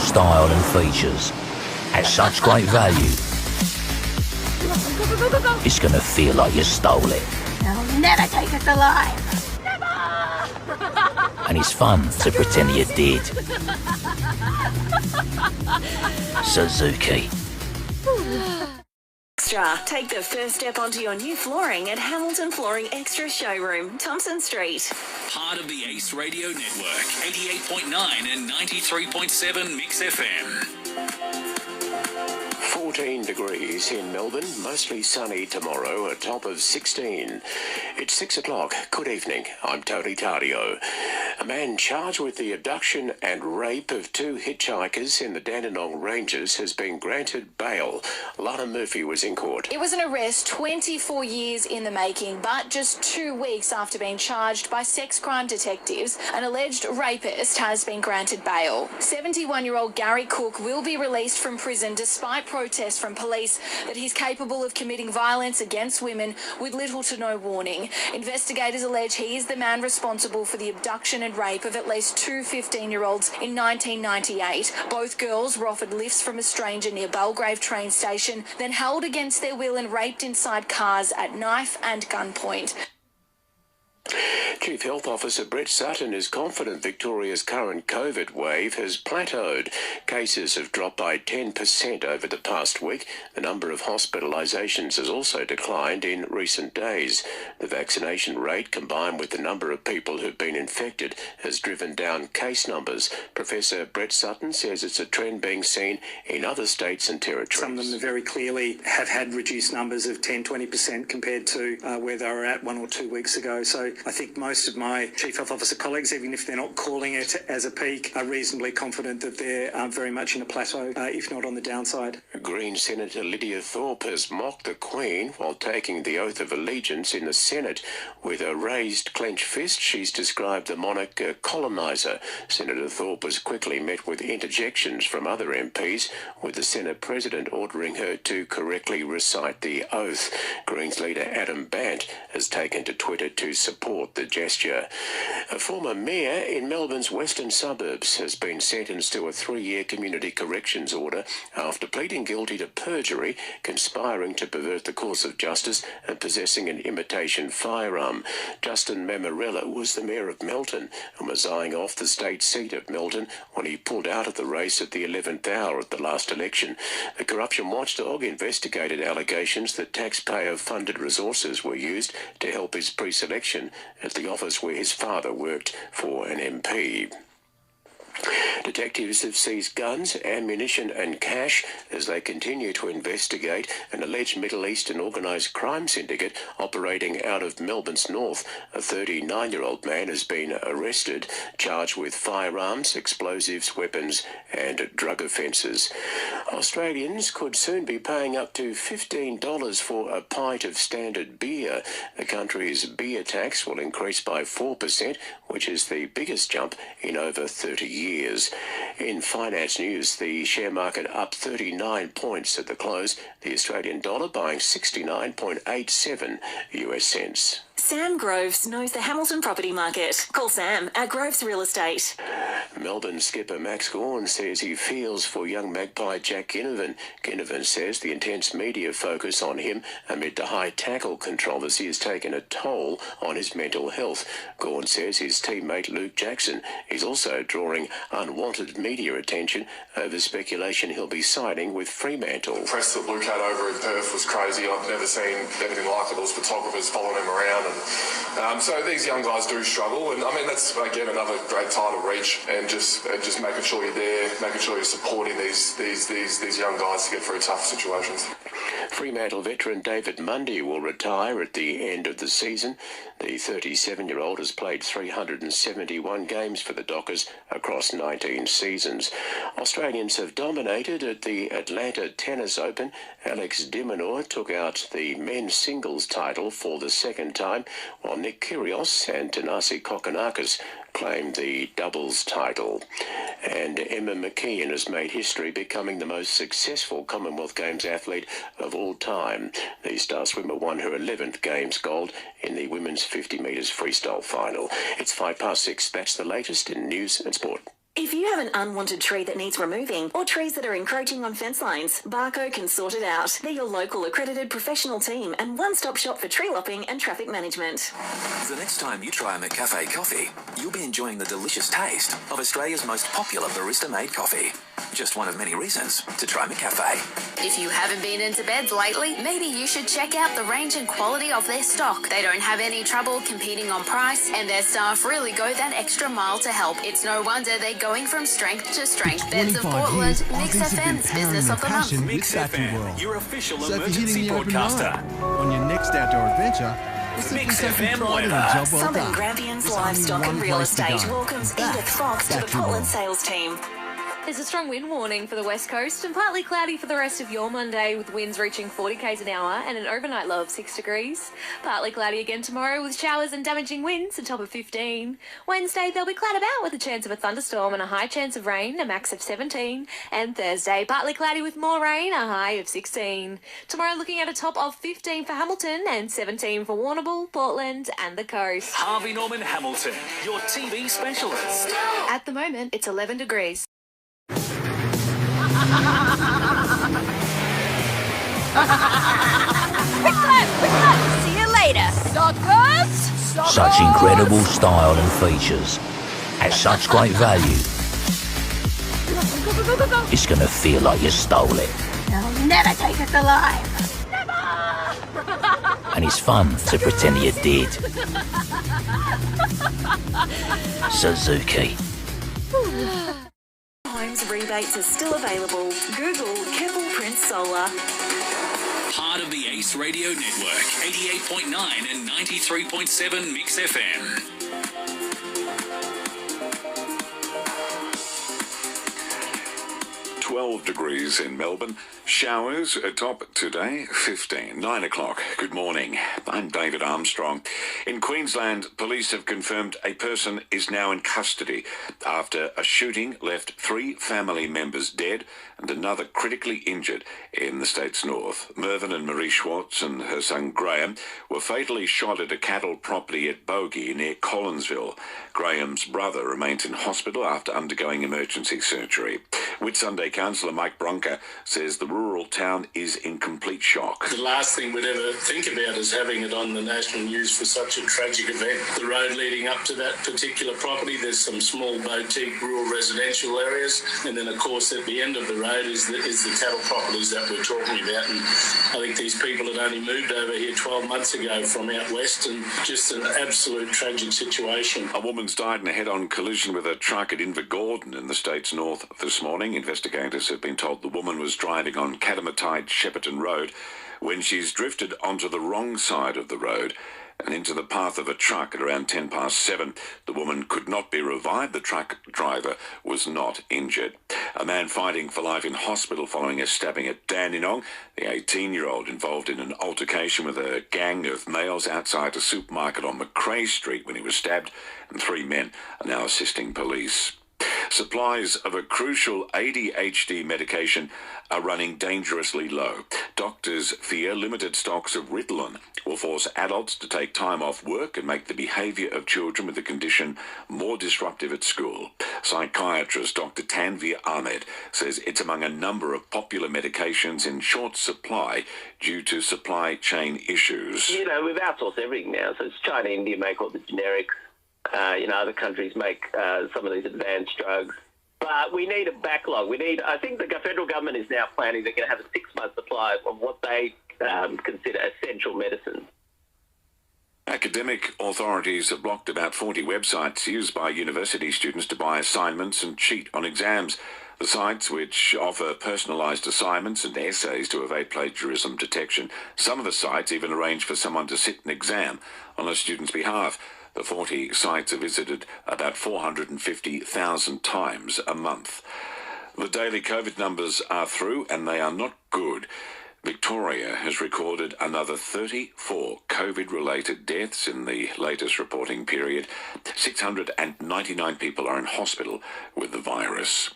style and features at such great value, it's going to feel like you stole it. They'll never take us alive. And it's fun to pretend you did. Suzuki. Extra. Take the first step onto your new flooring at Hamilton Flooring Extra Showroom, Thompson Street. Part of the Ace Radio Network, 88.9 and 93.7 Mix FM. 14 degrees in Melbourne, mostly sunny tomorrow, a top of 16. It's 6 o'clock. Good evening. I'm Tony Tardio. A man charged with the abduction and rape of two hitchhikers in the Dandenong Ranges has been granted bail. Lana Murphy was in court. It was an arrest 24 years in the making, but just 2 weeks after being charged by sex crime detectives, an alleged rapist has been granted bail. 71-year-old Gary Cook will be released from prison despite protests from police that he's capable of committing violence against women with little to no warning. Investigators allege he is the man responsible for the abduction and rape of at least two 15-year-olds in 1998. Both girls were offered lifts from a stranger near Belgrave train station, then held against their will and raped inside cars at knife and gunpoint. Chief Health Officer Brett Sutton is confident Victoria's current COVID wave has plateaued. Cases have dropped by 10% over the past week. The number of hospitalisations has also declined in recent days. The vaccination rate, combined with the number of people who've been infected, has driven down case numbers. Professor Brett Sutton says it's a trend being seen in other states and territories. Some of them very clearly have had reduced numbers of 10-20% compared to where they were at 1 or 2 weeks ago. So I think most of my Chief Health Officer colleagues, even if they're not calling it as a peak, are reasonably confident that they're very much in a plateau, if not on the downside. Green Senator Lydia Thorpe has mocked the Queen while taking the oath of allegiance in the Senate. With a raised clenched fist, she's described the monarch a coloniser. Senator Thorpe was quickly met with interjections from other MPs, with the Senate President ordering her to correctly recite the oath. Greens leader Adam Bant has taken to Twitter to support the gesture. A former mayor in Melbourne's western suburbs has been sentenced to a 3-year community corrections order after pleading guilty to perjury, conspiring to pervert the course of justice and possessing an imitation firearm. Justin Mamarella was the mayor of Melton and was eyeing off the state seat of Melton when he pulled out of the race at the 11th hour at the last election. The corruption watchdog investigated allegations that taxpayer-funded resources were used to help his pre-selection at the office where his father worked for an MP. Detectives have seized guns, ammunition and cash as they continue to investigate an alleged Middle Eastern organised crime syndicate operating out of Melbourne's north. A 39-year-old man has been arrested, charged with firearms, explosives, weapons and drug offences. Australians could soon be paying up to $15 for a pint of standard beer. The country's beer tax will increase by 4%, which is the biggest jump in over 30 years. In finance news, the share market up 39 points at the close, the Australian dollar buying 69.87 US cents. Sam Groves knows the Hamilton property market. Call Sam at Groves Real Estate. Melbourne skipper Max Gawn says he feels for young magpie Jack Ginnivan. Ginnivan says the intense media focus on him amid the high tackle controversy has taken a toll on his mental health. Gawn says his teammate Luke Jackson is also drawing unwanted media attention over speculation he'll be signing with Fremantle. The press that Luke had over in Perth was crazy. I've never seen anything like it. There was photographers following him around. So these young guys do struggle, and I mean that's again another great title reach, and just making sure you're there, making sure you're supporting these young guys to get through tough situations. Fremantle veteran David Mundy will retire at the end of the season. The 37-year-old has played 371 games for the Dockers across 19 seasons. Australians have dominated at the Atlanta Tennis Open. Alex de Minaur took out the men's singles title for the second time, while Nick Kyrgios and Thanasi Kokkinakis claimed the doubles title. And Emma McKeon has made history, becoming the most successful Commonwealth Games athlete of all time. The star swimmer won her 11th Games gold in the women's 50 metres freestyle final. It's 6:05. That's the latest in news and sport. If you have an unwanted tree that needs removing or trees that are encroaching on fence lines, Barco can sort it out. They're your local accredited professional team and one-stop shop for tree lopping and traffic management. The next time you try a McCafe coffee, you'll be enjoying the delicious taste of Australia's most popular barista-made coffee. Just one of many reasons to try McCafe. If you haven't been into beds lately, maybe you should check out the range and quality of their stock. They don't have any trouble competing on price, and their staff really go that extra mile to help. It's no wonder they're going from strength to strength. Beds of Portland, MixxFM's Business of the Month. MixxFM, your official emergency broadcaster. On your next outdoor adventure, MixxFM weather. Southern Grampian's Livestock and Real Estate welcomes Edith Fox to the Portland sales team. There's a strong wind warning for the west coast and partly cloudy for the rest of your Monday, with winds reaching 40 k's an hour and an overnight low of 6 degrees. Partly cloudy again tomorrow with showers and damaging winds, a top of 15. Wednesday there'll be cloud about with a chance of a thunderstorm and a high chance of rain, a max of 17. And Thursday partly cloudy with more rain, a high of 16. Tomorrow looking at a top of 15 for Hamilton and 17 for Warrnambool, Portland and the coast. Harvey Norman Hamilton, your TV specialist. At the moment it's 11 degrees. See you later, suckers! Such incredible style and features at such great value. It's gonna feel like you stole it. They'll never take us alive. And it's fun to pretend you did. Suzuki. Homes rebates are still available. Google Keppel Prince Solar. Part of the Ace Radio Network, 88.9 and 93.7 MixxFM. 12 degrees in Melbourne. Showers atop today, 15. 9 o'clock. Good morning. I'm David Armstrong. In Queensland, police have confirmed a person is now in custody after a shooting left 3 family members dead and another critically injured in the state's north. Mervyn and Marie Schwartz and her son Graham were fatally shot at a cattle property at Bogey near Collinsville. Graham's brother remains in hospital after undergoing emergency surgery. Whitsunday Councillor Mike Bronca says the rural town is in complete shock. The last thing we'd ever think about is having it on the national news for such a tragic event. The road leading up to that particular property, there's some small boutique rural residential areas, and then of course at the end of the road is the cattle properties that we're talking about. And I think these people had only moved over here 12 months ago from out west, and just an absolute tragic situation. A woman's died in a head-on collision with a truck at Invergordon in the state's north this morning. Investigators have been told the woman was driving on Catamatide Shepparton Road when she's drifted onto the wrong side of the road and into the path of a truck at around 7:10. The woman could not be revived. The truck driver was not injured. A man fighting for life in hospital following a stabbing at Dandenong. The 18-year-old involved in an altercation with a gang of males outside a supermarket on Macrae Street when he was stabbed, and 3 men are now assisting police. Supplies of a crucial ADHD medication are running dangerously low. Doctors fear limited stocks of Ritalin will force adults to take time off work and make the behaviour of children with the condition more disruptive at school. Psychiatrist Dr. Tanvir Ahmed says it's among a number of popular medications in short supply due to supply chain issues. You know, we've outsourced everything now, so it's China, India make all the generics. Other countries make some of these advanced drugs. But we need a backlog. I think the federal government is now planning they're going to have a 6-month supply of what they consider essential medicine. Academic authorities have blocked about 40 websites used by university students to buy assignments and cheat on exams. The sites, which offer personalised assignments and essays to evade plagiarism detection, some of the sites even arrange for someone to sit an exam on a student's behalf. The 40 sites are visited about 450,000 times a month. The daily COVID numbers are through, and they are not good. Victoria has recorded another 34 COVID-related deaths in the latest reporting period. 699 people are in hospital with the virus.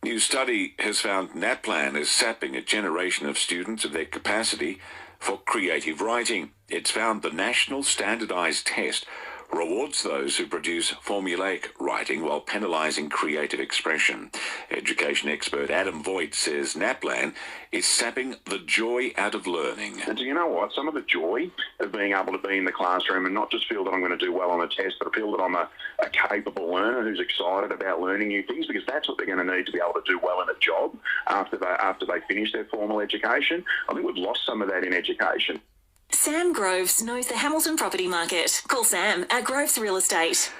New study has found NAPLAN is sapping a generation of students of their capacity for creative writing. It's found the national standardised test rewards those who produce formulaic writing while penalising creative expression. Education expert Adam Voigt says NAPLAN is sapping the joy out of learning. And do you know what? Some of the joy of being able to be in the classroom and not just feel that I'm going to do well on a test, but feel that I'm a capable learner who's excited about learning new things, because that's what they're going to need to be able to do well in a job after they finish their formal education. I think we've lost some of that in education. Sam Groves knows the Hamilton property market. Call Sam at Groves Real Estate.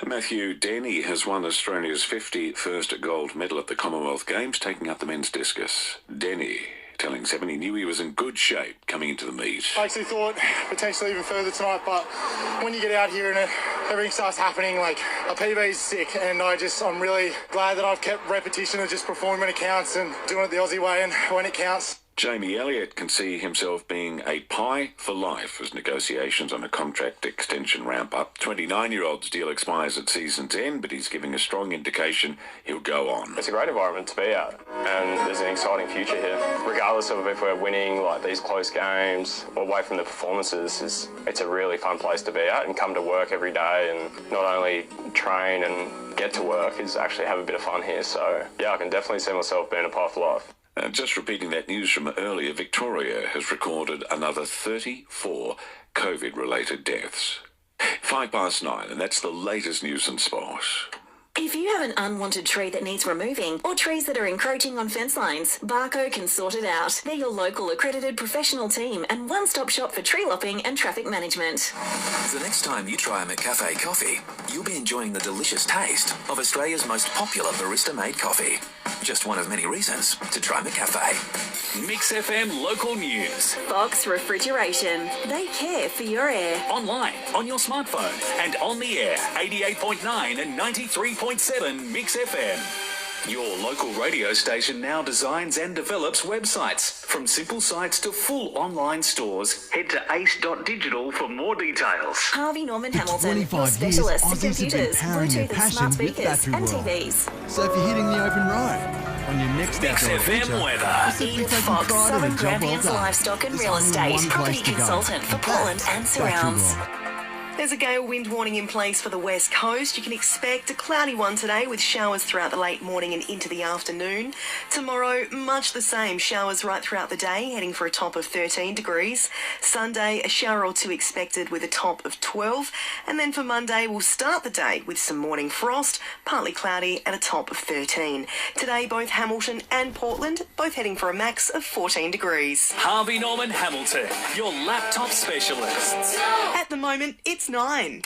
Matthew Denny has won Australia's 51st gold medal at the Commonwealth Games, taking up the men's discus. Denny telling Seven he knew he was in good shape coming into the meet. I actually thought potentially even further tonight, but when you get out here and everything starts happening, like a PB is sick, and I'm really glad that I've kept repetition of just performing when it counts and doing it the Aussie way and when it counts. Jamie Elliott can see himself being a pie for life as negotiations on a contract extension ramp up. 29-year-old's deal expires at season's end, but he's giving a strong indication he'll go on. It's a great environment to be at, and there's an exciting future here. Regardless of if we're winning like these close games or away from the performances, it's a really fun place to be at and come to work every day and not only train and get to work, is actually have a bit of fun here. So yeah, I can definitely see myself being a pie for life. Just repeating that news from earlier, Victoria has recorded another 34 COVID-related deaths. 9:05, and that's the latest news and sport. If you have an unwanted tree that needs removing or trees that are encroaching on fence lines, Barco can sort it out. They're your local accredited professional team and one-stop shop for tree lopping and traffic management. The next time you try a McCafe coffee, you'll be enjoying the delicious taste of Australia's most popular barista-made coffee. Just one of many reasons to try McCafe. Mix FM local news. Fox Refrigeration. They care for your air. Online, on your smartphone, and on the air. 88.9 and 93.7 Mix FM. Your local radio station now designs and develops websites. From simple sites to full online stores. Head to ace.digital for more details. Harvey Norman Hamilton, your specialist for computers, Bluetooth and smart speakers and TVs. So if you're hitting the open road on your next Mix outdoor FM adventure, weather. Edith Fox, Southern Grampians Livestock and Real Estate, property consultant for Portland and surrounds. There's a gale wind warning in place for the west coast. You can expect a cloudy one today with showers throughout the late morning and into the afternoon. Tomorrow, much the same. Showers right throughout the day, heading for a top of 13 degrees. Sunday, a shower or two expected with a top of 12. And then for Monday, we'll start the day with some morning frost, partly cloudy and a top of 13. Today, both Hamilton and Portland, both heading for a max of 14 degrees. Harvey Norman Hamilton, your laptop specialists. At the moment, it's 9.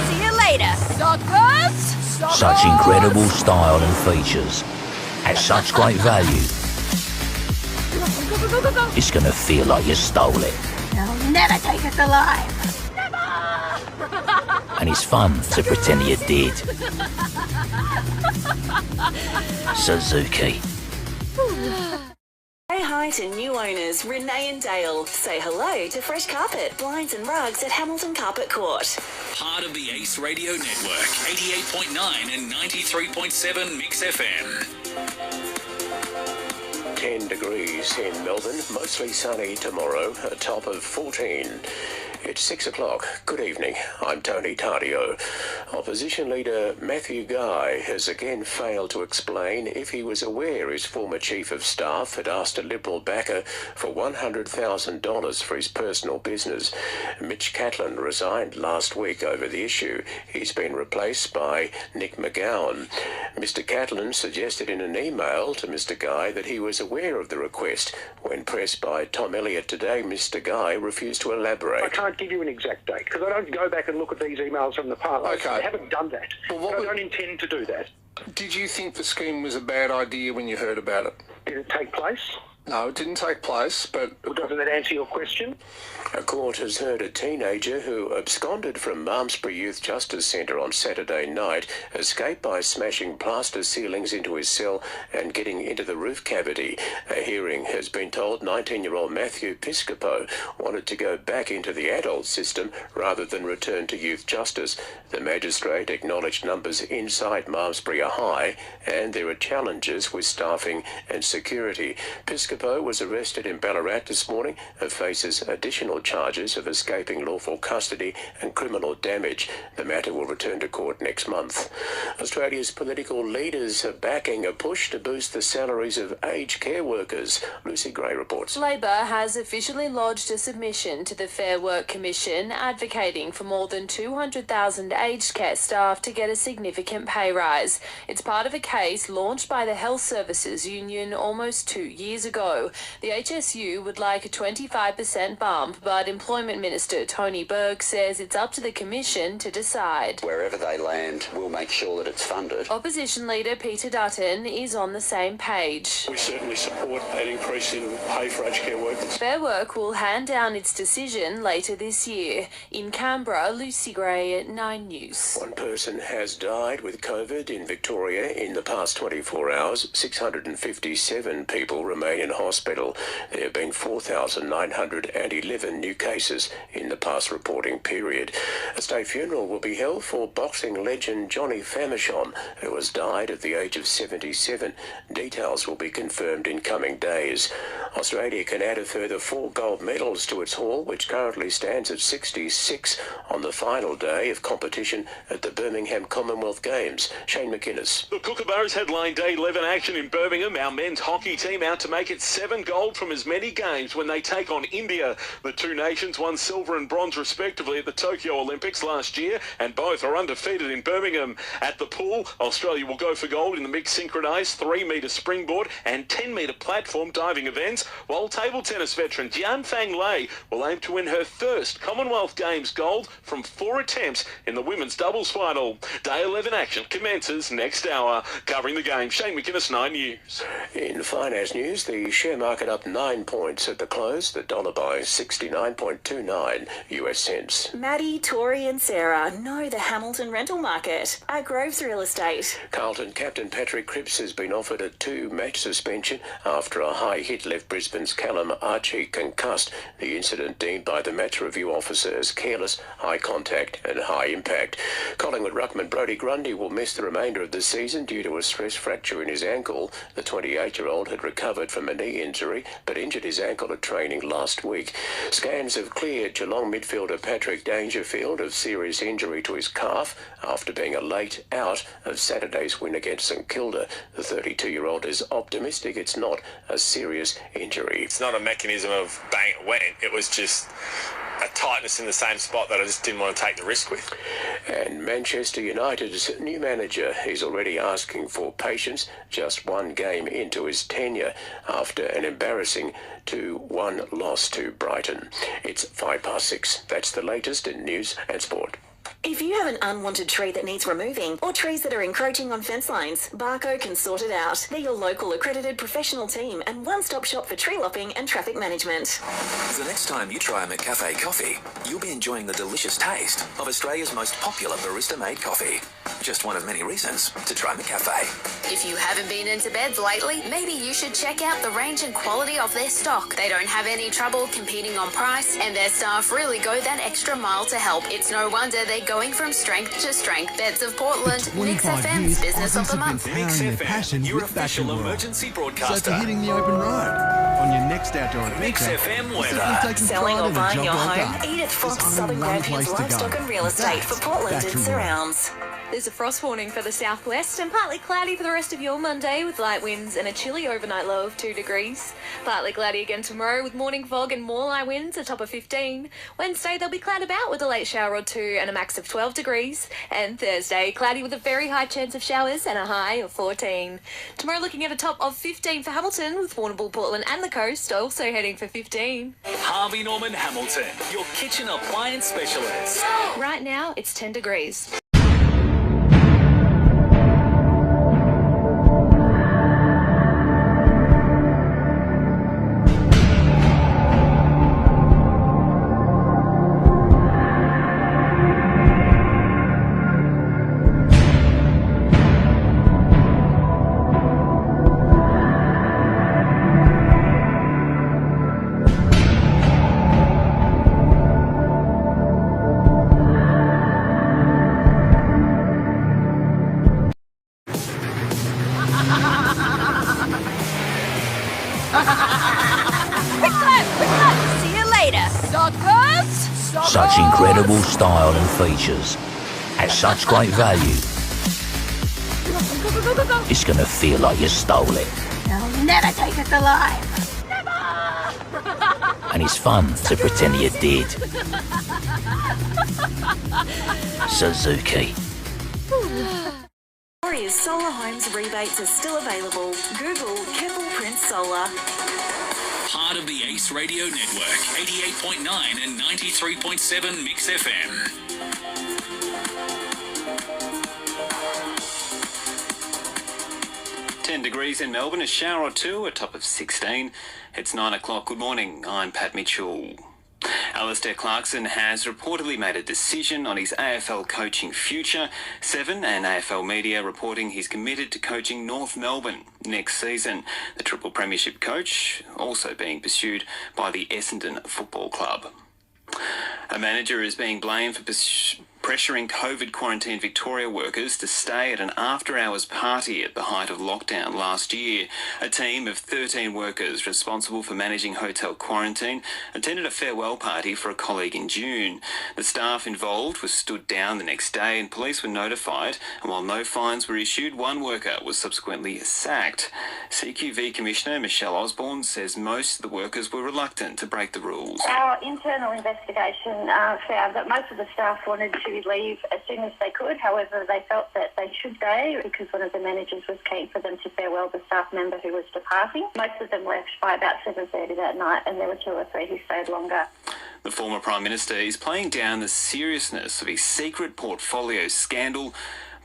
See you later, suckers! Such incredible style and features at such great value. It's gonna feel like you stole it. They'll never take us alive. And it's fun to pretend you did. Suzuki. Say hi to new owners Renee and Dale. Say hello to Fresh Carpet, Blinds and Rugs at Hamilton Carpet Court. Part of the Ace Radio Network. 88.9 and 93.7 Mix FM. 10 degrees in Melbourne, mostly sunny tomorrow, a top of 14. It's 6 o'clock. Good evening. I'm Tony Tardio. Opposition leader Matthew Guy has again failed to explain if he was aware his former chief of staff had asked a Liberal backer for $100,000 for his personal business. Mitch Catlin resigned last week over the issue. He's been replaced by Nick McGowan. Mr. Catlin suggested in an email to Mr. Guy that he was aware of the request. When pressed by Tom Elliott today, Mr. Guy refused to elaborate. I can't give you an exact date because I don't go back and look at these emails from the past. Okay. I haven't done that. Well, I don't intend to do that. Did you think the scheme was a bad idea when you heard about it? Did it take place? No, it didn't take place, but... Well, doesn't that answer your question? A court has heard a teenager who absconded from Malmesbury Youth Justice Centre on Saturday night escape by smashing plaster ceilings into his cell and getting into the roof cavity. A hearing has been told 19-year-old Matthew Piscopo wanted to go back into the adult system rather than return to youth justice. The magistrate acknowledged numbers inside Malmesbury are high and there are challenges with staffing and security. Piscopo was arrested in Ballarat this morning and faces additional charges of escaping lawful custody and criminal damage. The matter will return to court next month. Australia's political leaders are backing a push to boost the salaries of aged care workers. Lucy Gray reports. Labor has officially lodged a submission to the Fair Work Commission advocating for more than 200,000 aged care staff to get a significant pay rise. It's part of a case launched by the Health Services Union almost 2 years ago. The HSU would like a 25% bump, but Employment Minister Tony Burke says it's up to the Commission to decide. Wherever they land, we'll make sure that it's funded. Opposition Leader Peter Dutton is on the same page. We certainly support an increase in pay for aged care workers. Fair Work will hand down its decision later this year. In Canberra, Lucy Gray at 9 News. One person has died with COVID in Victoria in the past 24 hours. 657 people remain in hospital. There have been 4,911 new cases in the past reporting period. A state funeral will be held for boxing legend Johnny Famechon, who has died at the age of 77. Details will be confirmed in coming days. Australia can add a further 4 gold medals to its haul, which currently stands at 66 on the final day of competition at the Birmingham Commonwealth Games. Shane McInnes. The Kookaburras headline Day 11 action in Birmingham. Our men's hockey team out to make it 7 gold from as many games when they take on India. The two nations won silver and bronze respectively at the Tokyo Olympics last year, and both are undefeated in Birmingham. At the pool, Australia will go for gold in the mixed synchronised 3-metre springboard and 10-metre platform diving events, while table tennis veteran Jian Fang Lei will aim to win her first Commonwealth Games gold from 4 attempts in the women's doubles final. Day 11 action commences next hour. Covering the game, Shane McInnes, 9 News. In finance news, the share market up 9 points at the close, the dollar by 69.29 US cents. Maddie, Tori and Sarah know the Hamilton rental market at Groves Real Estate. Carlton captain Patrick Cripps has been offered a 2-match suspension after a high hit left Brisbane's Callum Archie concussed. The incident deemed by the match review officer as careless, high contact and high impact. Collingwood ruckman Brodie Grundy will miss the remainder of the season due to a stress fracture in his ankle. The 28-year-old had recovered from a knee injury but injured his ankle at training last week. Scans have cleared Geelong midfielder Patrick Dangerfield of serious injury to his calf after being a late out of Saturday's win against St Kilda. The 32-year-old is optimistic it's not a serious injury. It's not a mechanism of bang, it went. It was just a tightness in the same spot that I just didn't want to take the risk with. And Manchester United's new manager is already asking for patience just 1 game into his tenure after an embarrassing 2-1 loss to Brighton. It's 6:05. That's the latest in news and sport. If you have an unwanted tree that needs removing or trees that are encroaching on fence lines, Barco can sort it out. They're your local accredited professional team and one-stop shop for tree lopping and traffic management. The next time you try a McCafe coffee, you'll be enjoying the delicious taste of Australia's most popular barista-made coffee. Just one of many reasons to try McCafe. If you haven't been into beds lately, maybe you should check out the range and quality of their stock. They don't have any trouble competing on price, and their staff really go that extra mile to help. It's no wonder they're going from strength to strength. Beds of Portland, MixxFM's Business of the Month. MixxFM, your official emergency broadcaster. So for hitting the open ride on your next outdoor adventure, MixxFM weather. Selling or buying your home? Like Edith Fox Southern Grampians Livestock and Real Estate for Portland and surrounds. There's a frost warning for the southwest and partly cloudy for the rest of your Monday with light winds and a chilly overnight low of 2 degrees. Partly cloudy again tomorrow with morning fog and more light winds, a top of 15. Wednesday there'll be cloud about with a late shower or 2 and a max of of 12 degrees. And Thursday, cloudy with a very high chance of showers and a high of 14. Tomorrow looking at a top of 15 for Hamilton, with Warrnambool, Portland and the coast also heading for 15. Harvey Norman Hamilton, your kitchen appliance specialist. Right now, it's 10 degrees. See you later, suckers! Such incredible style and features at such great value. It's gonna feel like you stole it. They'll never take us alive. And it's fun to pretend you did. Suzuki. Warriors Solar Homes rebates are still available. Google Keppel Prince Solar. Part of the Ace Radio Network, 88.9 and 93.7 Mix FM. Degrees in Melbourne, a shower or two, a top of 16. It's 9 o'clock. Good morning. I'm Pat Mitchell. Alistair Clarkson has reportedly made a decision on his AFL coaching future. Seven and AFL media reporting he's committed to coaching North Melbourne next season. The triple premiership coach also being pursued by the Essendon Football Club. A manager is being blamed for pressuring COVID quarantine Victoria workers to stay at an after-hours party at the height of lockdown last year. A team of 13 workers responsible for managing hotel quarantine attended a farewell party for a colleague in June. The staff involved was stood down the next day and police were notified, and while no fines were issued, one worker was subsequently sacked. CQV Commissioner Michelle Osborne says most of the workers were reluctant to break the rules. Our internal investigation found that most of the staff wanted to leave as soon as they could. However, they felt that they should stay because one of the managers was keen for them to farewell the staff member who was departing. Most of them left by about 7:30 that night, and there were two or three who stayed longer. The former Prime Minister is playing down the seriousness of his secret portfolio scandal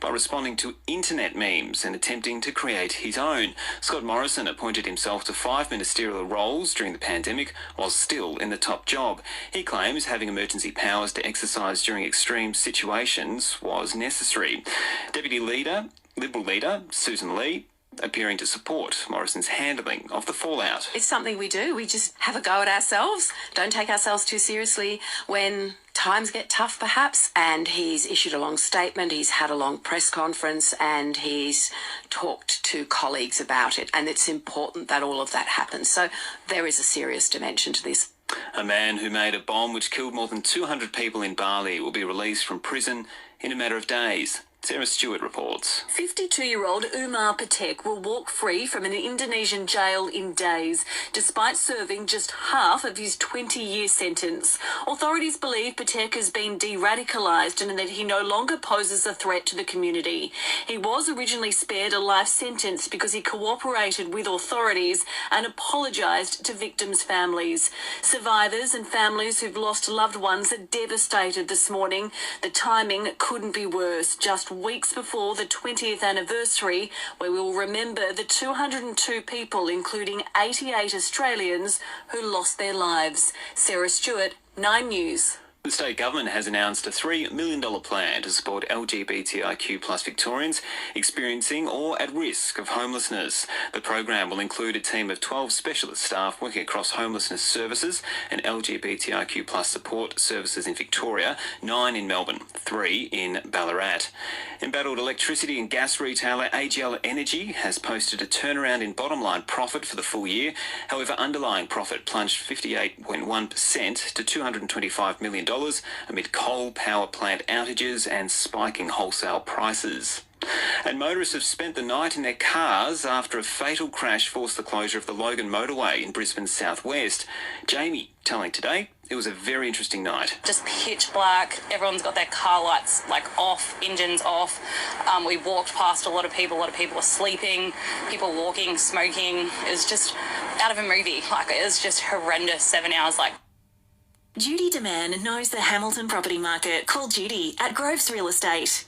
by responding to internet memes and attempting to create his own. Scott Morrison appointed himself to 5 ministerial roles during the pandemic while still in the top job. He claims having emergency powers to exercise during extreme situations was necessary. Deputy Liberal leader Susan Lee appearing to support Morrison's handling of the fallout. It's something we do. We just have a go at ourselves. Don't take ourselves too seriously when times get tough, perhaps. And he's issued a long statement, he's had a long press conference, and he's talked to colleagues about it. And it's important that all of that happens. So there is a serious dimension to this. A man who made a bomb which killed more than 200 people in Bali will be released from prison in a matter of days. Sarah Stewart reports. 52-year-old Umar Patek will walk free from an Indonesian jail in days, despite serving just half of his 20-year sentence. Authorities believe Patek has been de-radicalised and that he no longer poses a threat to the community. He was originally spared a life sentence because he cooperated with authorities and apologised to victims' families. Survivors and families who've lost loved ones are devastated this morning. The timing couldn't be worse. Just weeks before the 20th anniversary, where we will remember the 202 people, including 88 Australians, who lost their lives. Sarah Stewart, 9 News. The state government has announced a $3 million plan to support LGBTIQ plus Victorians experiencing or at risk of homelessness. The program will include a team of 12 specialist staff working across homelessness services and LGBTIQ plus support services in Victoria, 9 in Melbourne, 3 in Ballarat. Embattled electricity and gas retailer AGL Energy has posted a turnaround in bottom line profit for the full year. However, underlying profit plunged 58.1% to $225 million amid coal power plant outages and spiking wholesale prices. And motorists have spent the night in their cars after a fatal crash forced the closure of the Logan motorway in Brisbane's southwest. Jamie telling Today It was a very interesting night. Just pitch black. Everyone's got their car lights off, engines off. We walked past a lot of people were sleeping, people walking, smoking. It was just out of a movie. It was just horrendous 7 hours. Judy DeMann knows the Hamilton property market. Call Judy at Groves Real Estate.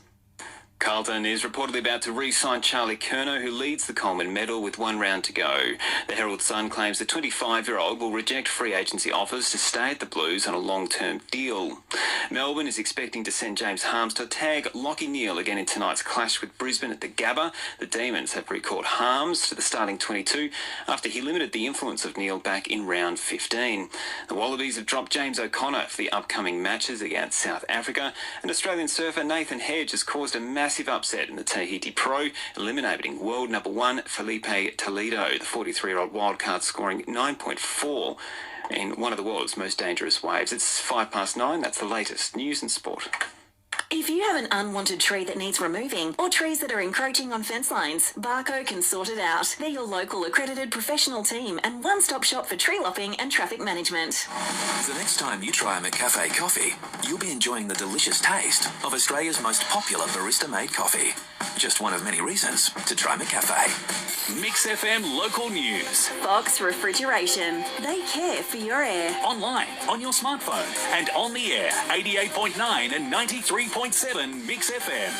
Carlton is reportedly about to re-sign Charlie Curnow, who leads the Coleman Medal with 1 round to go. The Herald Sun claims the 25-year-old will reject free agency offers to stay at the Blues on a long-term deal. Melbourne is expecting to send James Harmes to tag Lachie Neale again in tonight's clash with Brisbane at the Gabba. The Demons have recalled Harmes to the starting 22 after he limited the influence of Neale back in round 15. The Wallabies have dropped James O'Connor for the upcoming matches against South Africa, and Australian surfer Nathan Hedge has caused a massive upset in the Tahiti Pro, eliminating world number 1 Felipe Toledo, the 43-year-old wildcard, scoring 9.4 in one of the world's most dangerous waves. It's 9:05. That's the latest news and sport. If you have an unwanted tree that needs removing or trees that are encroaching on fence lines, Barco can sort it out. They're your local accredited professional team and one-stop shop for tree lopping and traffic management. The next time you try a McCafe coffee, you'll be enjoying the delicious taste of Australia's most popular barista-made coffee. Just one of many reasons to try McCafe. Mix FM local news. Fox Refrigeration. They care for your air. Online, on your smartphone, and on the air. 88.9 and 93.7 Mix FM.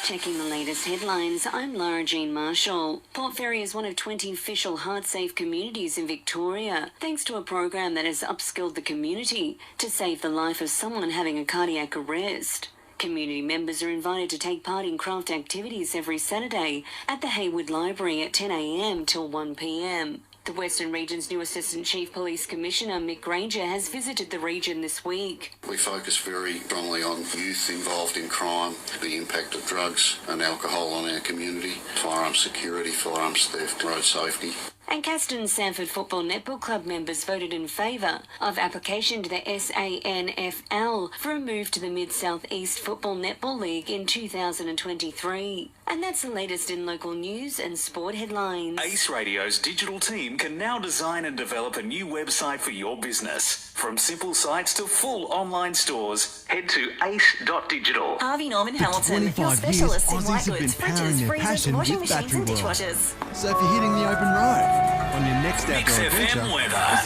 Checking the latest headlines, I'm Lara-Gene Marshall. Port Fairy is one of 20 official heart-safe communities in Victoria, thanks to a program that has upskilled the community to save the life of someone having a cardiac arrest. Community members are invited to take part in craft activities every Saturday at the Hayward Library at 10 a.m. till 1 p.m. The Western Region's new Assistant Chief Police Commissioner, Mick Granger, has visited the region this week. We focus very strongly on youth involved in crime, the impact of drugs and alcohol on our community, firearms security, firearms theft, road safety. And Caston Sanford Football Netball Club members voted in favour of application to the SANFL for a move to the Mid-South East Football Netball League in 2023. And that's the latest in local news and sport headlines. Ace Radio's digital team can now design and develop a new website for your business. From simple sites to full online stores, head to ace.digital. Harvey Norman Hamilton, your specialists in white goods, fridges, freezers, washing machines and dishwashers. So if you're hitting the open road on your next outdoor adventure,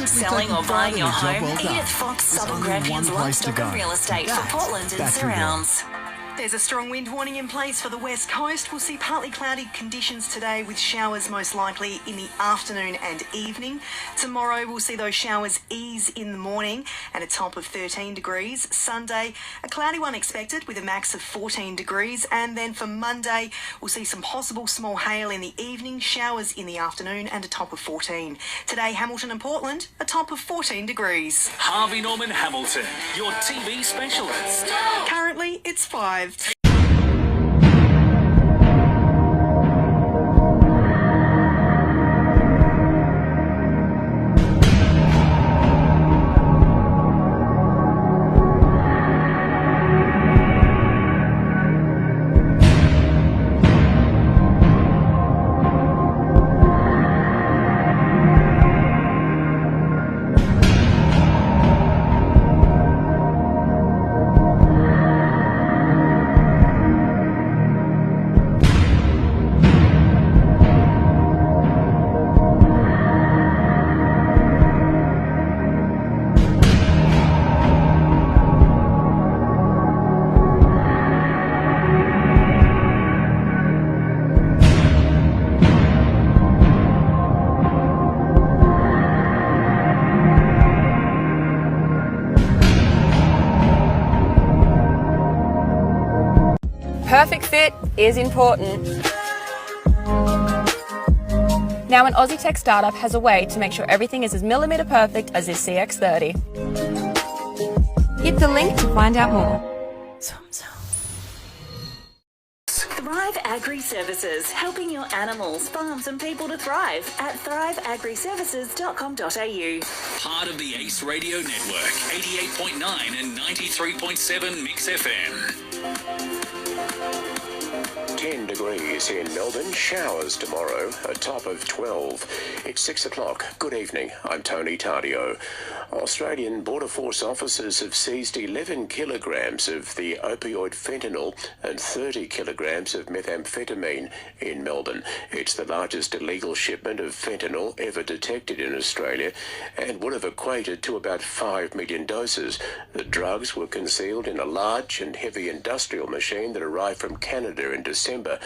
selling or buying your home, well Edith Fox Southern Grampians Livestock and Real Estate for Portland and surrounds. There's a strong wind warning in place for the west coast. We'll see partly cloudy conditions today with showers most likely in the afternoon and evening. Tomorrow we'll see those showers ease in the morning and a top of 13 degrees. Sunday, a cloudy one expected with a max of 14 degrees. And then for Monday, we'll see some possible small hail in the evening, showers in the afternoon and a top of 14. Today, Hamilton and Portland, a top of 14 degrees. Harvey Norman Hamilton, your TV specialist. Currently, it's 5. Perfect fit is important. Now an Aussie tech startup has a way to make sure everything is as millimetre perfect as this CX-30. Hit the link to find out more. Thrive Agri Services, helping your animals, farms and people to thrive at thriveagriservices.com.au. Part of the Ace Radio Network, 88.9 and 93.7 Mix FM. 10 degrees. degrees in Melbourne. Showers tomorrow, a top of 12. It's 6 o'clock. Good evening. I'm Tony Tardio. Australian Border Force officers have seized 11 kilograms of the opioid fentanyl and 30 kilograms of methamphetamine in Melbourne. It's the largest illegal shipment of fentanyl ever detected in Australia and would have equated to about 5 million doses. The drugs were concealed in a large and heavy industrial machine that arrived from Canada in December.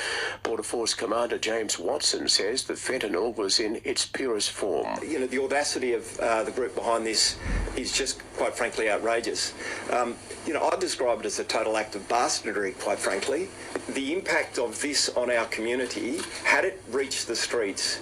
Border Force Commander James Watson says the fentanyl was in its purest form. You know, the audacity of the group behind this is just, quite frankly, outrageous. I'd describe it as a total act of bastardry, quite frankly. The impact of this on our community, had it reached the streets,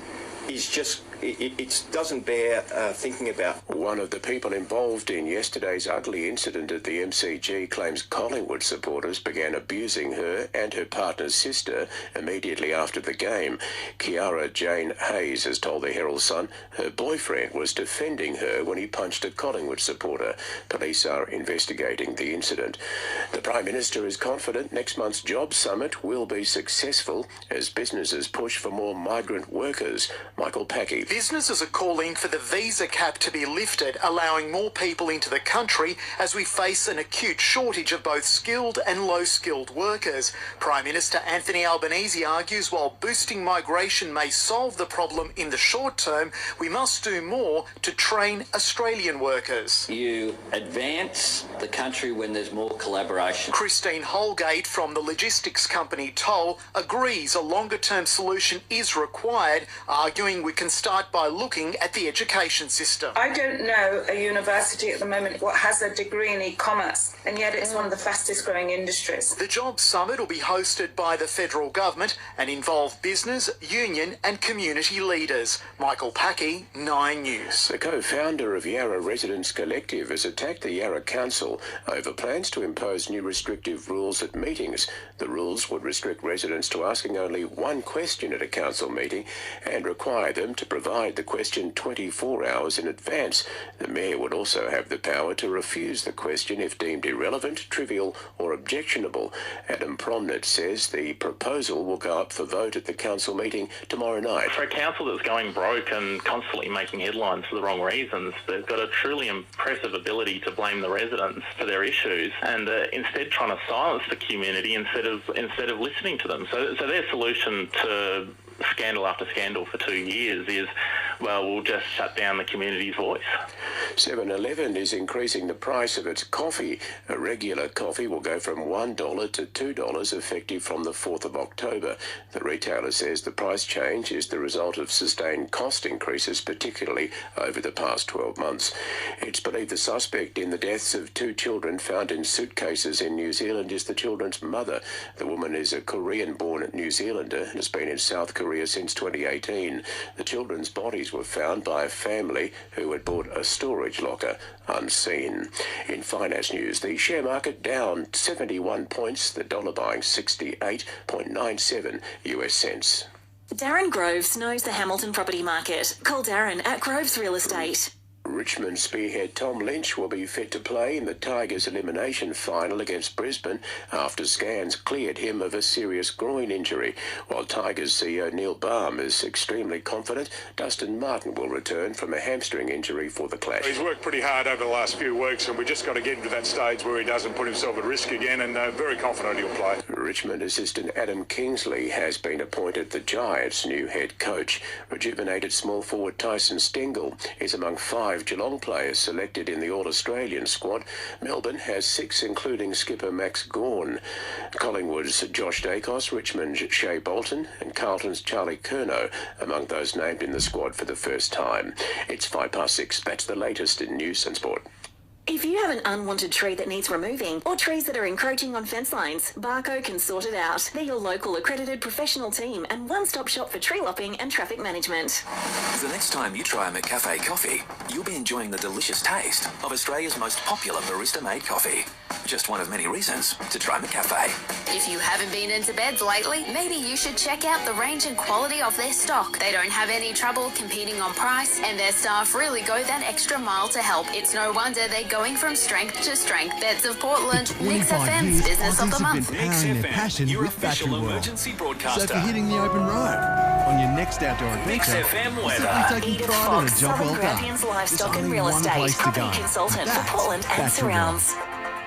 is just... It doesn't bear thinking about. One of the people involved in yesterday's ugly incident at the MCG claims Collingwood supporters began abusing her and her partner's sister immediately after the game. Kiara Jane Hayes has told the Herald Sun her boyfriend was defending her when he punched a Collingwood supporter. Police are investigating the incident. The Prime Minister is confident next month's Jobs Summit will be successful as businesses push for more migrant workers. Michael Packey. Businesses are calling for the visa cap to be lifted, allowing more people into the country as we face an acute shortage of both skilled and low-skilled workers. Prime Minister Anthony Albanese argues while boosting migration may solve the problem in the short term, we must do more to train Australian workers. You advance the country when there's more collaboration. Christine Holgate from the logistics company Toll agrees a longer-term solution is required, arguing we can start by looking at the education system. I don't know a university at the moment what has a degree in e-commerce, and yet it's one of the fastest growing industries. The Jobs Summit will be hosted by the federal government and involve business, union and community leaders. Michael Packey, 9 News. The co-founder of Yarra Residents Collective has attacked the Yarra Council over plans to impose new restrictive rules at meetings. The rules would restrict residents to asking only one question at a council meeting and require them to provide the question 24 hours in advance. The Mayor would also have the power to refuse the question if deemed irrelevant, trivial or objectionable. Adam Promnett says the proposal will go up for vote at the council meeting tomorrow night. For a council that's going broke and constantly making headlines for the wrong reasons, they've got a truly impressive ability to blame the residents for their issues and instead trying to silence the community instead of listening to them. So their solution to scandal after scandal for 2 years is, well, we'll just shut down the community's voice. 7-Eleven is increasing the price of its coffee. A regular coffee will go from $1 to $2 effective from the 4th of October. The retailer says the price change is the result of sustained cost increases, particularly over the past 12 months. It's believed the suspect in the deaths of 2 children found in suitcases in New Zealand is the children's mother. The woman is a Korean-born New Zealander and has been in South Korea since 2018. The children's bodies were found by a family who had bought a storage locker unseen. In finance news, the share market down 71 points, the dollar buying 68.97 US cents. Darren Groves knows the Hamilton property market. Call Darren at Groves Real Estate. Richmond spearhead Tom Lynch will be fit to play in the Tigers' elimination final against Brisbane after scans cleared him of a serious groin injury. While Tigers CEO Neil Baum is extremely confident Dustin Martin will return from a hamstring injury for the clash. He's worked pretty hard over the last few weeks and we just got to get him to that stage where he doesn't put himself at risk again, and very confident he'll play. Richmond assistant Adam Kingsley has been appointed the Giants' new head coach. Rejuvenated small forward Tyson Stengel is among 5 Geelong players selected in the All-Australian squad. Melbourne has 6, including skipper Max Gawn. Collingwood's Josh Dacos, Richmond's Shea Bolton and Carlton's Charlie Curnow among those named in the squad for the first time. It's 6:05. That's the latest in news and sport. If you have an unwanted tree that needs removing or trees that are encroaching on fence lines, Barco can sort it out. They're your local accredited professional team and one-stop shop for tree lopping and traffic management. The next time you try a McCafe coffee, you'll be enjoying the delicious taste of Australia's most popular barista-made coffee. Just one of many reasons to try McCafe. If you haven't been into beds lately, maybe you should check out the range and quality of their stock. They don't have any trouble competing on price, and their staff really go that extra mile to help. It's no wonder they're going from strength to strength. Beds of Portland, MixxFM's Business of the Month. Powering their passion your with Factory official World. emergency So broadcaster. if you're hitting the open road on your next outdoor adventure, MixxFM or weather. simply taking Edith pride in a Fox, job Southern well done, Grampians there's Livestock and only Real one Estate, place to go. property consultant for That's Portland and Factory World. surrounds.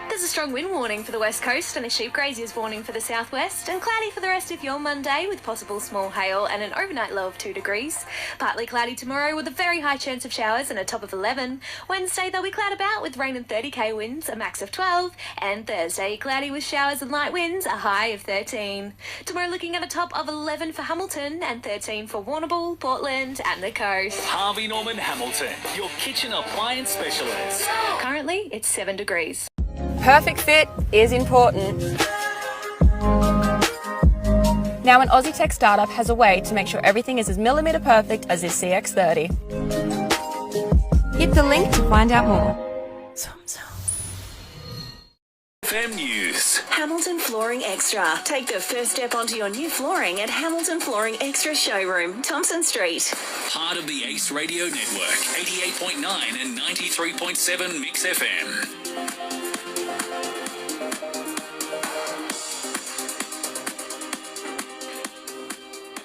There's a strong wind warning for the west coast and a sheep grazier's warning for the southwest, and cloudy for the rest of your Monday with possible small hail and an overnight low of 2 degrees. Partly cloudy tomorrow with a very high chance of showers and a top of 11. Wednesday there'll be cloud about with rain and 30k winds, a max of 12. And Thursday cloudy with showers and light winds, a high of 13. Tomorrow looking at a top of 11 for Hamilton and 13 for Warrnambool, Portland and the coast. Harvey Norman Hamilton, your kitchen appliance specialist. Currently it's 7 degrees. Perfect fit is important. Now, an Aussie tech startup has a way to make sure everything is as millimetre perfect as this CX-30. Hit the link to find out more. FM News. Hamilton Flooring Extra. Take the first step onto your new flooring at Hamilton Flooring Extra Showroom, Thompson Street. Part of the Ace Radio Network, 88.9 and 93.7 MixxFM.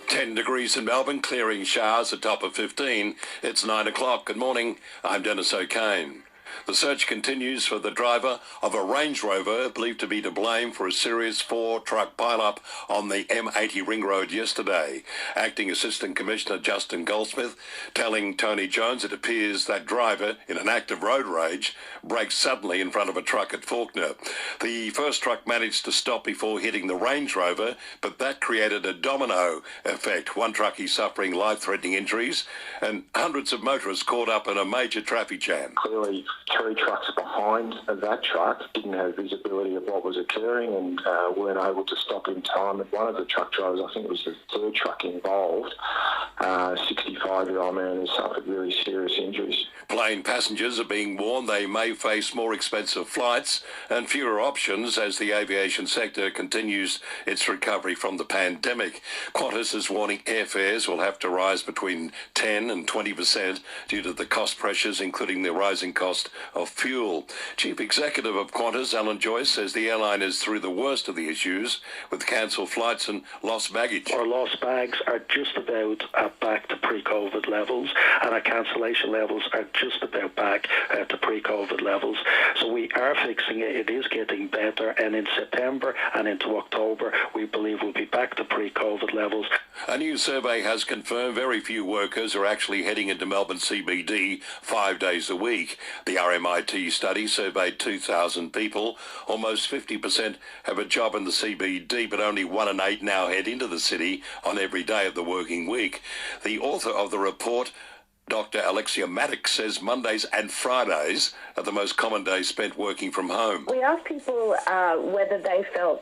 10 degrees in Melbourne, clearing showers, a top of 15. It's 9 o'clock. Good morning. I'm Dennis O'Kane. The search continues for the driver of a Range Rover believed to be to blame for a serious 4-truck pile-up on the M80 Ring Road yesterday. Acting Assistant Commissioner Justin Goldsmith telling Tony Jones it appears that driver, in an act of road rage, braked suddenly in front of a truck at Fawkner. The first truck managed to stop before hitting the Range Rover, but that created a domino effect. One truckie suffering life-threatening injuries and hundreds of motorists caught up in a major traffic jam. Clearly, 3 trucks behind that truck didn't have visibility of what was occurring and weren't able to stop in time. And one of the truck drivers, I think it was the third truck involved, 65-year-old man who suffered really serious injuries. Plane passengers are being warned they may face more expensive flights and fewer options as the aviation sector continues its recovery from the pandemic. Qantas is warning airfares will have to rise between 10 and 20% due to the cost pressures, including the rising cost of fuel. Chief Executive of Qantas, Alan Joyce, says the airline is through the worst of the issues with cancelled flights and lost baggage. Our lost bags are just about back to pre-COVID levels, and our cancellation levels are just about back to pre-COVID levels. So we are fixing it. It is getting better, and in September and into October, we believe we'll be back to pre-COVID levels. A new survey has confirmed very few workers are actually heading into Melbourne CBD 5 days a week. The RMIT study surveyed 2,000 people. Almost 50% have a job in the CBD, but only 1 in 8 now head into the city on every day of the working week. The author of the report, Dr. Alexia Maddox, says Mondays and Fridays are the most common days spent working from home. We asked people whether they felt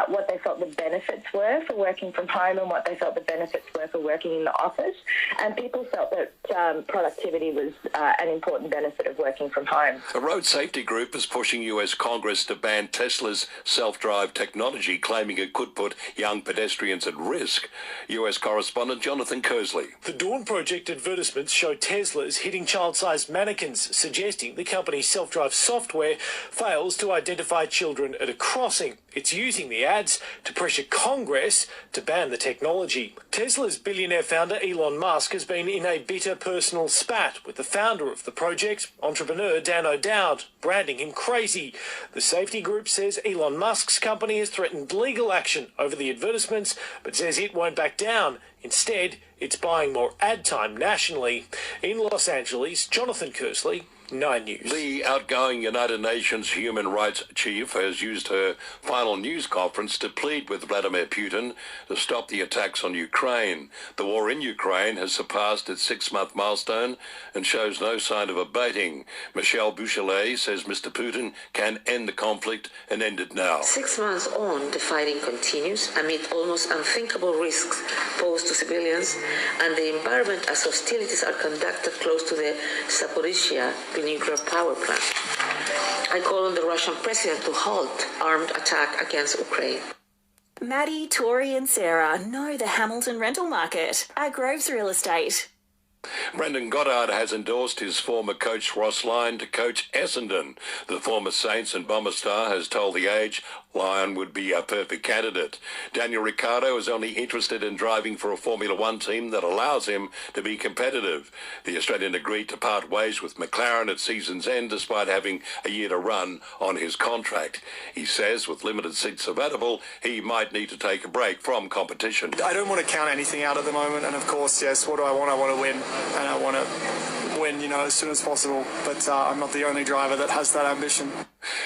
what they felt the benefits were for working from home and what they felt the benefits were for working in the office. And people felt that productivity was an important benefit of working from home. A road safety group is pushing US Congress to ban Tesla's self-drive technology, claiming it could put young pedestrians at risk. US correspondent Jonathan Kersley. The Dawn Project advertisement show Teslas hitting child-sized mannequins, suggesting the company's self-drive software fails to identify children at a crossing. It's using the ads to pressure Congress to ban the technology. Tesla's billionaire founder Elon Musk has been in a bitter personal spat with the founder of the project, entrepreneur Dan O'Dowd, branding him crazy. The safety group says Elon Musk's company has threatened legal action over the advertisements, but says it won't back down. Instead, it's buying more ad time nationally. In Los Angeles, Jonathan Kersley, 9 News. The outgoing United Nations human rights chief has used her final news conference to plead with Vladimir Putin to stop the attacks on Ukraine. The war in Ukraine has surpassed its 6-month milestone and shows no sign of abating. Michelle Bachelet says Mr. Putin can end the conflict and end it now. 6 months on, the fighting continues amid almost unthinkable risks posed to civilians and the environment as hostilities are conducted close to the Zaporizhzhia nuclear power plant. I call on the Russian president to halt armed attack against Ukraine. Maddie, Tori and Sarah know the Hamilton rental market at Groves Real Estate. Brendan Goddard has endorsed his former coach Ross Lyon to coach Essendon. The former Saints and Bomber star has told The Age Lyon would be a perfect candidate. Daniel Ricciardo is only interested in driving for a Formula One team that allows him to be competitive. The Australian agreed to part ways with McLaren at season's end despite having a year to run on his contract. He says with limited seats available, he might need to take a break from competition. I don't want to count anything out at the moment, and of course, yes, what do I want? I want to win, and I want to win, as soon as possible. But I'm not the only driver that has that ambition.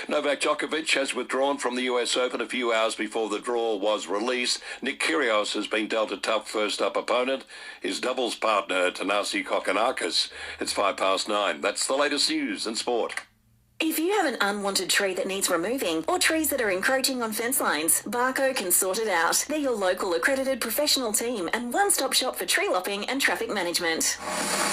Novak Djokovic has withdrawn from the US Open a few hours before the draw was released. Nick Kyrgios has been dealt a tough first-up opponent, his doubles partner Thanasi Kokkinakis. It's 9:05. That's the latest news and sport. If you have an unwanted tree that needs removing or trees that are encroaching on fence lines, Barco can sort it out. They're your local accredited professional team and one-stop shop for tree lopping and traffic management.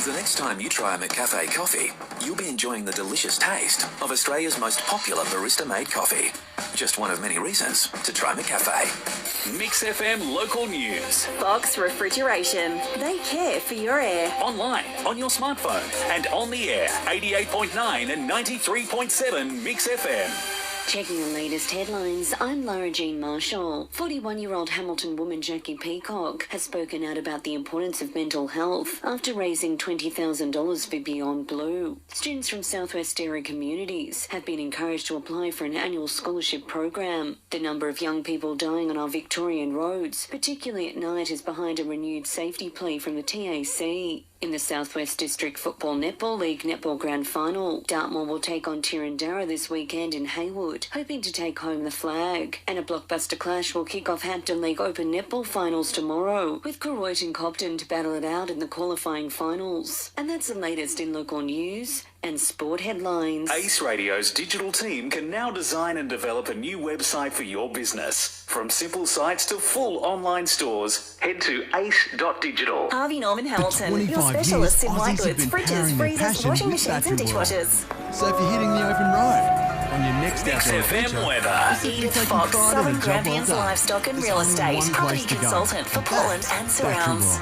The next time you try a McCafe coffee, you'll be enjoying the delicious taste of Australia's most popular barista-made coffee. Just one of many reasons to try McCafe. Mix FM local news. Fox Refrigeration. They care for your air. Online, on your smartphone, and on the air. 88.9 and 93.7 Mix FM. Checking the latest headlines, I'm Lara-Gene Marshall. 41-year-old Hamilton woman Jackie Peacock has spoken out about the importance of mental health after raising $20,000 for Beyond Blue. Students from southwest area communities have been encouraged to apply for an annual scholarship program. The number of young people dying on our Victorian roads, particularly at night, is behind a renewed safety plea from the TAC. In the Southwest District Football Netball League Netball Grand Final, Dartmoor will take on Tirrandara this weekend in Haywood, hoping to take home the flag. And a blockbuster clash will kick off Hampton League Open Netball Finals tomorrow, with Koroit and Cobden to battle it out in the qualifying finals. And that's the latest in local news and sport headlines. Ace Radio's digital team can now design and develop a new website for your business. From simple sites to full online stores, head to ace.digital. Harvey Norman Hamilton, your specialists in white goods, fridges, freezers, washing machines and dishwashers. So if you're hitting the open road on your next Mix outdoor FM adventure, weather. Edith Fox, Southern Grampians Livestock and Real Estate, property consultant for Portland and surrounds.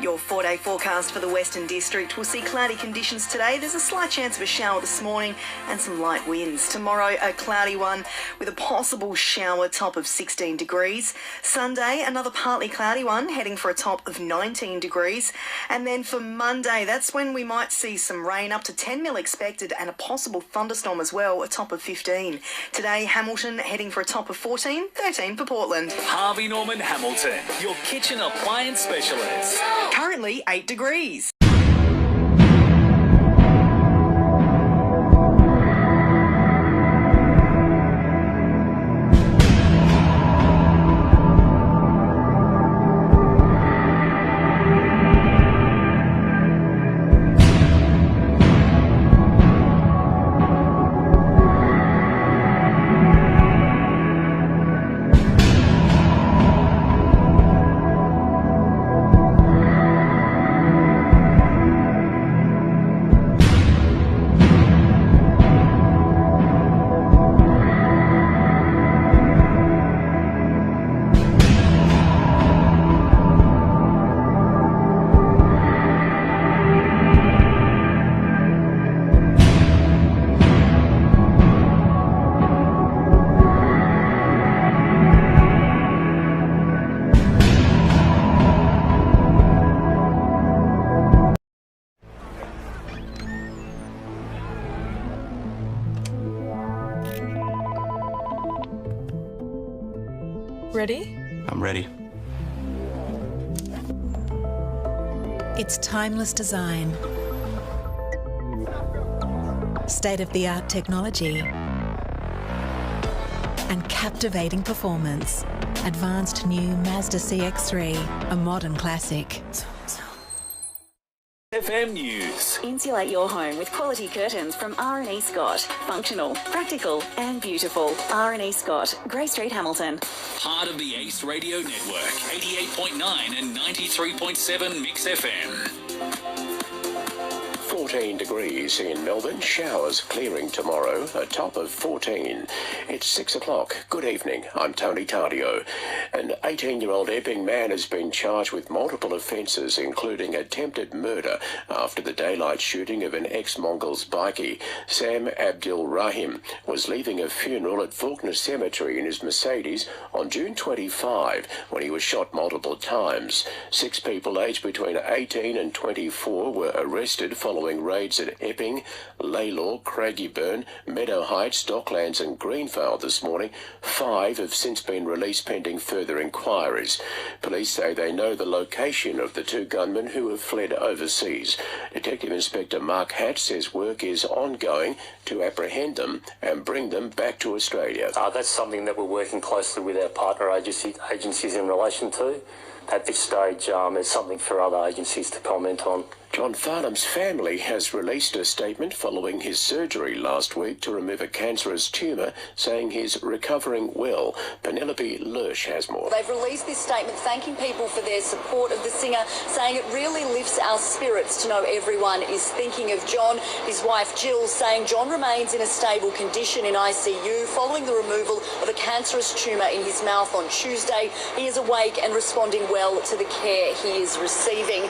Your 4-day forecast for the Western District will see cloudy conditions today. There's a slight chance of a shower this morning and some light winds. Tomorrow, a cloudy one with a possible shower, top of 16 degrees. Sunday, another partly cloudy one, heading for a top of 19 degrees. And then for Monday, that's when we might see some rain, up to 10 mil expected, and a possible thunderstorm as well, a top of 15. Today, Hamilton heading for a top of 14, 13 for Portland. Harvey Norman Hamilton, your kitchen appliance specialist. Currently 8 degrees. Ready? I'm ready. It's timeless design, state-of-the-art technology, and captivating performance. Advanced new Mazda CX-3, a modern classic. FM News. Insulate your home with quality curtains from R&E Scott. Functional, practical and beautiful. R&E Scott, Grey Street, Hamilton. Part of the Ace Radio Network, 88.9 and 93.7 Mix FM. 14 degrees in Melbourne. Showers clearing tomorrow, a top of 14. It's 6 o'clock. Good evening. I'm Tony Tardio. An 18-year-old Epping man has been charged with multiple offences, including attempted murder, after the daylight shooting of an ex-Mongols bikie. Sam Abdul Rahim was leaving a funeral at Faulkner Cemetery in his Mercedes on June 25 when he was shot multiple times. 6 people aged between 18 and 24 were arrested following raids at Epping, Laylaw, Craigieburn, Meadow Heights, Docklands and Greenvale this morning. 5 have since been released pending further inquiries. Police say they know the location of the 2 gunmen who have fled overseas. Detective Inspector Mark Hatch says work is ongoing to apprehend them and bring them back to Australia. That's something that we're working closely with our partner agencies in relation to. At this stage, it's something for other agencies to comment on. John Farnham's family has released a statement following his surgery last week to remove a cancerous tumour, saying he's recovering well. Penelope Lurch has more. They've released this statement thanking people for their support of the singer, saying it really lifts our spirits to know everyone is thinking of John. His wife Jill saying John remains in a stable condition in ICU following the removal of a cancerous tumour in his mouth on Tuesday. He is awake and responding well to the care he is receiving.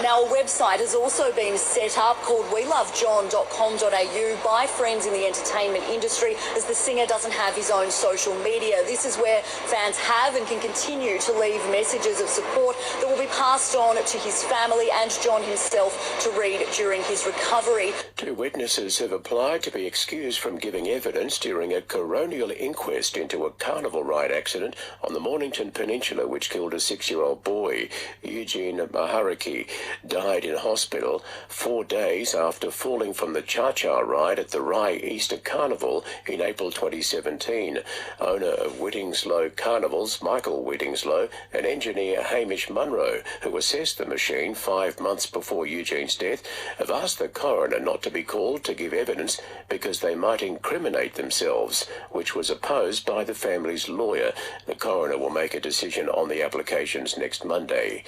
Now, a website has also been set up called welovejohn.com.au by friends in the entertainment industry, as the singer doesn't have his own social media. This is where fans have and can continue to leave messages of support that will be passed on to his family and John himself to read during his recovery. 2 witnesses have applied to be excused from giving evidence during a coronial inquest into a carnival ride accident on the Mornington Peninsula which killed a 6-year-old boy. Eugene Maharaki died in hospital 4 days after falling from the Cha-Cha ride at the Rye Easter Carnival in April 2017. Owner of Whittingslow Carnivals, Michael Whittingslow, and engineer Hamish Munro, who assessed the machine 5 months before Eugene's death, have asked the coroner not to be called to give evidence because they might incriminate themselves, which was opposed by the family's lawyer. The coroner will make a decision on the applications next Monday.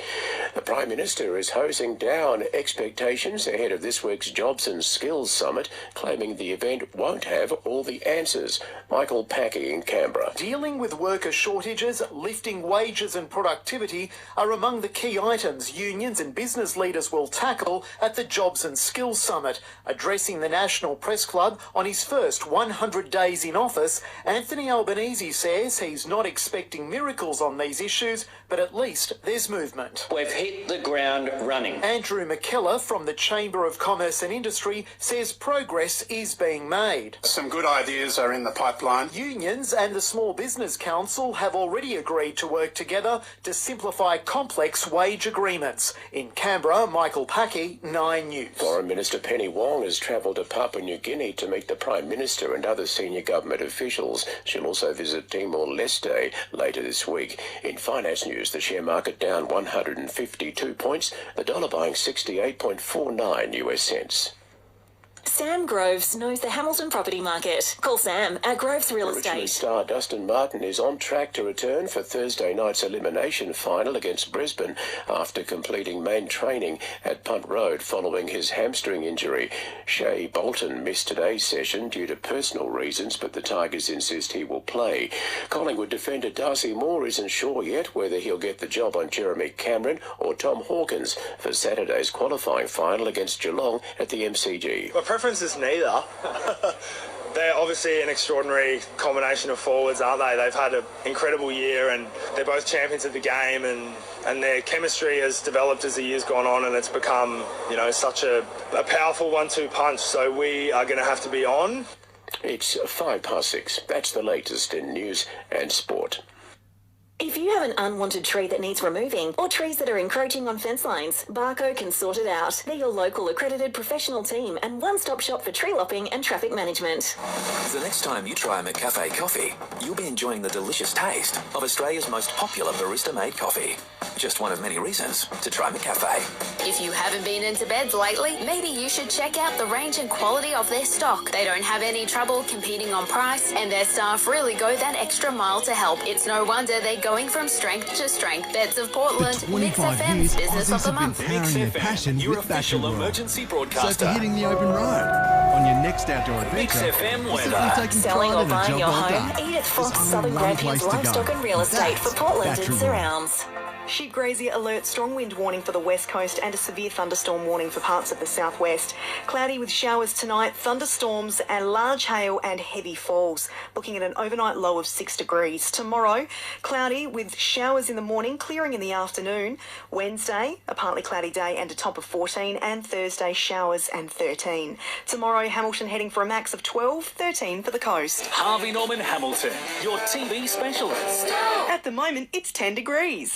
The Prime Minister is hosing down expectations ahead of this week's Jobs and Skills Summit, claiming the event won't have all the answers. Michael Packey in Canberra. Dealing with worker shortages, lifting wages and productivity are among the key items unions and business leaders will tackle at the Jobs and Skills Summit. Addressing the National Press Club on his first 100 days in office, Anthony Albanese says he's not expecting miracles on these issues, but at least there's movement. We've hit the ground running. Andrew McKellar from the Chamber of Commerce and Industry says progress is being made. Some good ideas are in the pipeline. Unions and the Small Business Council have already agreed to work together to simplify complex wage agreements. In Canberra, Michael Packey, 9 News. Foreign Minister Penny Wong has travelled to Papua New Guinea to meet the Prime Minister and other senior government officials. She'll also visit Timor-Leste later this week. In finance news, the share market down 152 points, the dollar buying 68.49 US cents. Sam Groves knows the Hamilton property market. Call Sam at Groves Real Estate. Richmond star Dustin Martin is on track to return for Thursday night's elimination final against Brisbane after completing main training at Punt Road following his hamstring injury. Shea Bolton missed today's session due to personal reasons, but the Tigers insist he will play. Collingwood defender Darcy Moore isn't sure yet whether he'll get the job on Jeremy Cameron or Tom Hawkins for Saturday's qualifying final against Geelong at the MCG. My preference is neither. They're obviously an extraordinary combination of forwards, aren't they? They've had an incredible year and they're both champions of the game, and their chemistry has developed as the year's gone on, and it's become, such a powerful 1-2 punch. So we are going to have to be on. It's 6:05. That's the latest in news and sport. If you have an unwanted tree that needs removing or trees that are encroaching on fence lines, Barco can sort it out. They're your local accredited professional team and one-stop shop for tree lopping and traffic management. The next time you try a McCafe coffee, you'll be enjoying the delicious taste of Australia's most popular barista-made coffee. Just one of many reasons to try McCafe. If you haven't been into beds lately, maybe you should check out the range and quality of their stock. They don't have any trouble competing on price, and their staff really go that extra mile to help. It's no wonder they're going for from strength to strength. Beds of Portland, For Mix 25 FM's years, Business of Aussies the have been Month. powering their passion your with Battery official World. emergency So broadcaster. for hitting the open road on your next outdoor Mix adventure, FM or simply weather. taking Selling pride or in a buying job your well home? done. Edith Fox, There's Southern only one Grampians place to Livestock go. and Real Estate for That's Portland Battery and World. surrounds. Sheep grazier alert, strong wind warning for the west coast and a severe thunderstorm warning for parts of the southwest. Cloudy with showers tonight, thunderstorms and large hail and heavy falls. Looking at an overnight low of 6 degrees. Tomorrow, cloudy with showers in the morning, clearing in the afternoon. Wednesday, a partly cloudy day and a top of 14. And Thursday, showers and 13. Tomorrow, Hamilton heading for a max of 12, 13 for the coast. Harvey Norman Hamilton, your TV specialist. At the moment, it's 10 degrees.